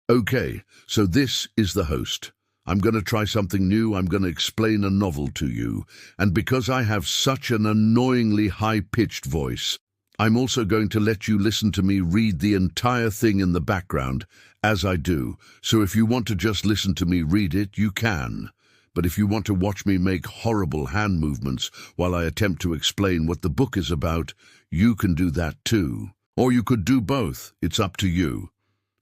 Okay, so this is the host. I'm going to try something new. I'm going to explain a novel to you. And because I have such an annoyingly high-pitched voice, I'm also going to let you listen to me read the entire thing in the background as I do. So if you want to just listen to me read it, you can. But if you want to watch me make horrible hand movements while I attempt to explain what the book is about, you can do that too. Or you could do both. It's up to you.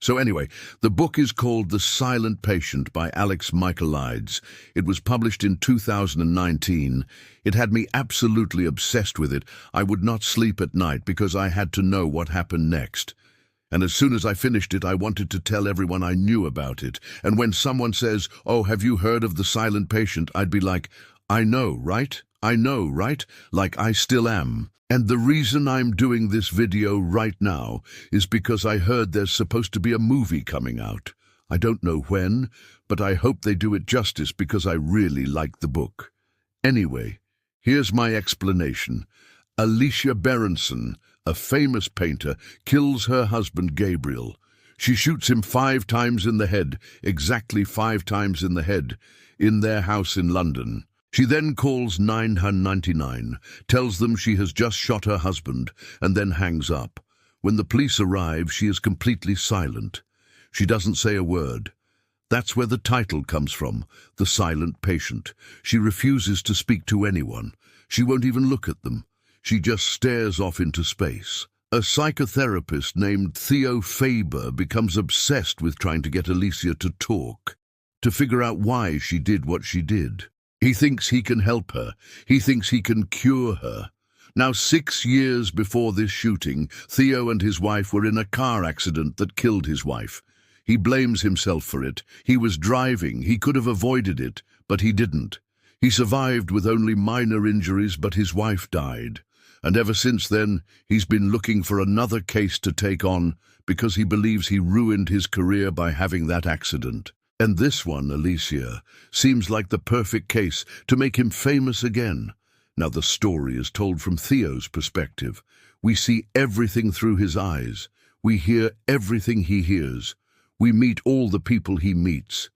So anyway, the book is called The Silent Patient by Alex Michaelides. It was published in 2019. It had me absolutely obsessed with it. I would not sleep at night because I had to know what happened next. And as soon as I finished it, I wanted to tell everyone I knew about it. And when someone says, "Oh, have you heard of The Silent Patient?" I'd be like, "I know, right? I know, right?" Like I still am. And the reason I'm doing this video right now is because I heard there's supposed to be a movie coming out. I don't know when, but I hope they do it justice because I really like the book. Anyway, here's my explanation. Alicia Berenson, a famous painter, kills her husband Gabriel. She shoots him 5 times in the head, exactly 5 times in the head, in their house in London. She then calls 999, tells them she has just shot her husband, and then hangs up. When the police arrive, she is completely silent. She doesn't say a word. That's where the title comes from, The Silent Patient. She refuses to speak to anyone. She won't even look at them. She just stares off into space. A psychotherapist named Theo Faber becomes obsessed with trying to get Alicia to talk, to figure out why she did what she did. He thinks he can help her. He thinks he can cure her. Now, 6 years before this shooting, Theo and his wife were in a car accident that killed his wife. He blames himself for it. He was driving. He could have avoided it, but he didn't. He survived with only minor injuries, but his wife died. And ever since then, he's been looking for another case to take on because he believes he ruined his career by having that accident. And this one, Alicia, seems like the perfect case to make him famous again. Now the story is told from Theo's perspective. We see everything through his eyes. We hear everything he hears. We meet all the people he meets.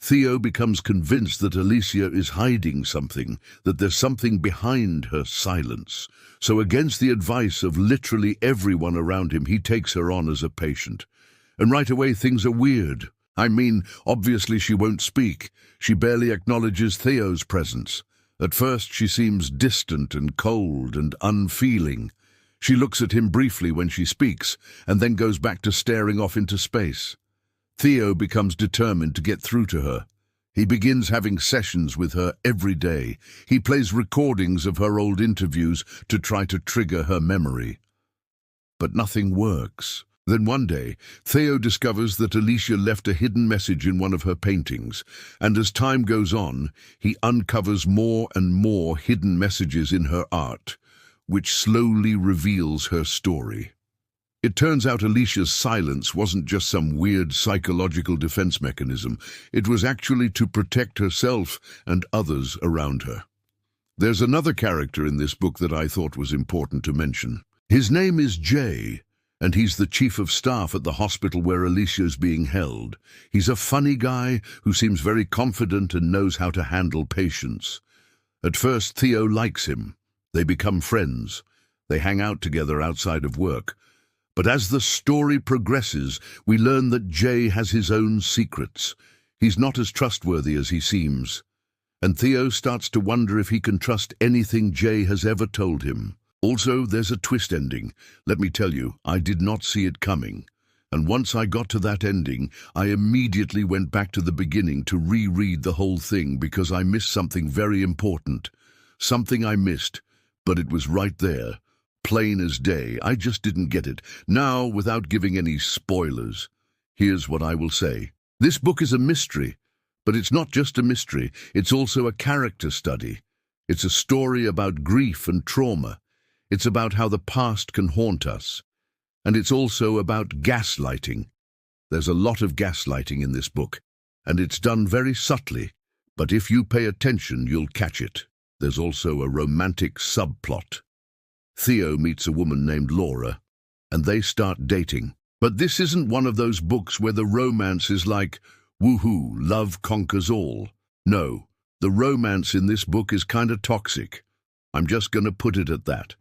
Theo becomes convinced that Alicia is hiding something, that there's something behind her silence. So against the advice of literally everyone around him, he takes her on as a patient. And right away things are weird. I mean, obviously she won't speak. She barely acknowledges Theo's presence. At first she seems distant and cold and unfeeling. She looks at him briefly when she speaks, and then goes back to staring off into space. Theo becomes determined to get through to her. He begins having sessions with her every day. He plays recordings of her old interviews to try to trigger her memory. But nothing works. Then one day, Theo discovers that Alicia left a hidden message in one of her paintings, and as time goes on, he uncovers more and more hidden messages in her art, which slowly reveals her story. It turns out Alicia's silence wasn't just some weird psychological defense mechanism. It was actually to protect herself and others around her. There's another character in this book that I thought was important to mention. His name is Jay, and he's the chief of staff at the hospital where Alicia's being held. He's a funny guy who seems very confident and knows how to handle patients. At first, Theo likes him. They become friends. They hang out together outside of work. But as the story progresses, we learn that Jay has his own secrets. He's not as trustworthy as he seems. And Theo starts to wonder if he can trust anything Jay has ever told him. Also, there's a twist ending. Let me tell you, I did not see it coming. And once I got to that ending, I immediately went back to the beginning to reread the whole thing because I missed something very important. Something I missed, but it was right there, plain as day. I just didn't get it. Now, without giving any spoilers, here's what I will say. This book is a mystery, but it's not just a mystery. It's also a character study. It's a story about grief and trauma. It's about how the past can haunt us. And it's also about gaslighting. There's a lot of gaslighting in this book, and it's done very subtly, but if you pay attention, you'll catch it. There's also a romantic subplot. Theo meets a woman named Laura, and they start dating. But this isn't one of those books where the romance is like, woohoo, love conquers all. No, the romance in this book is kind of toxic. I'm just going to put it at that.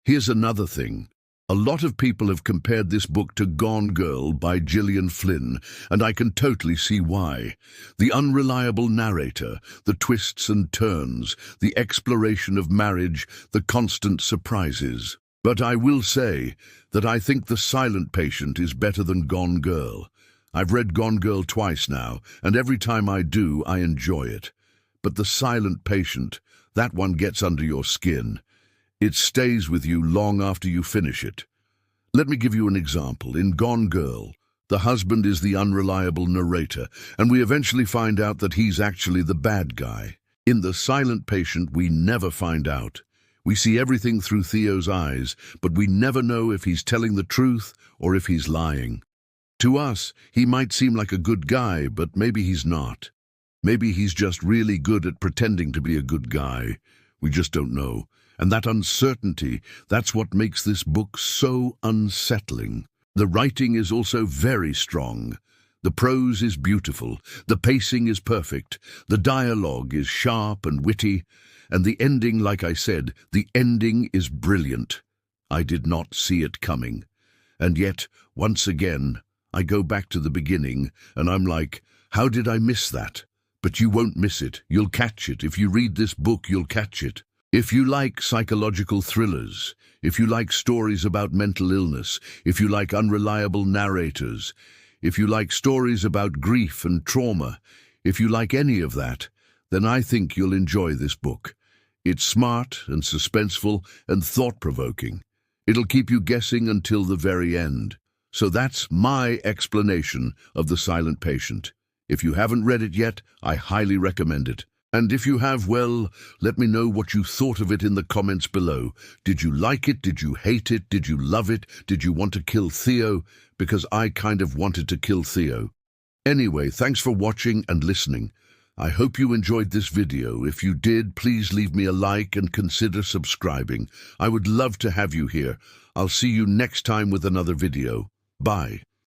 Here's another thing. A lot of people have compared this book to Gone Girl by Gillian Flynn, and I can totally see why. The unreliable narrator, the twists and turns, the exploration of marriage, the constant surprises. But I will say that I think The Silent Patient is better than Gone Girl. I've read Gone Girl twice now, and every time I do, I enjoy it. But The Silent Patient, that one gets under your skin. It stays with you long after you finish it. Let me give you an example. In Gone Girl, the husband is the unreliable narrator, and we eventually find out that he's actually the bad guy. In The Silent Patient, we never find out. We see everything through Theo's eyes, but we never know if he's telling the truth or if he's lying. To us, he might seem like a good guy, but maybe he's not. Maybe he's just really good at pretending to be a good guy. We just don't know. And that uncertainty, that's what makes this book so unsettling. The writing is also very strong. The prose is beautiful. The pacing is perfect. The dialogue is sharp and witty. And the ending, like I said, the ending is brilliant. I did not see it coming. And yet, once again, I go back to the beginning, and I'm like, how did I miss that? But you won't miss it. You'll catch it. If you read this book, you'll catch it. If you like psychological thrillers, if you like stories about mental illness, if you like unreliable narrators, if you like stories about grief and trauma, if you like any of that, then I think you'll enjoy this book. It's smart and suspenseful and thought-provoking. It'll keep you guessing until the very end. So that's my explanation of The Silent Patient. If you haven't read it yet, I highly recommend it. And if you have, well, let me know what you thought of it in the comments below. Did you like it? Did you hate it? Did you love it? Did you want to kill Theo? Because I kind of wanted to kill Theo. Anyway, thanks for watching and listening. I hope you enjoyed this video. If you did, please leave me a like and consider subscribing. I would love to have you here. I'll see you next time with another video. Bye.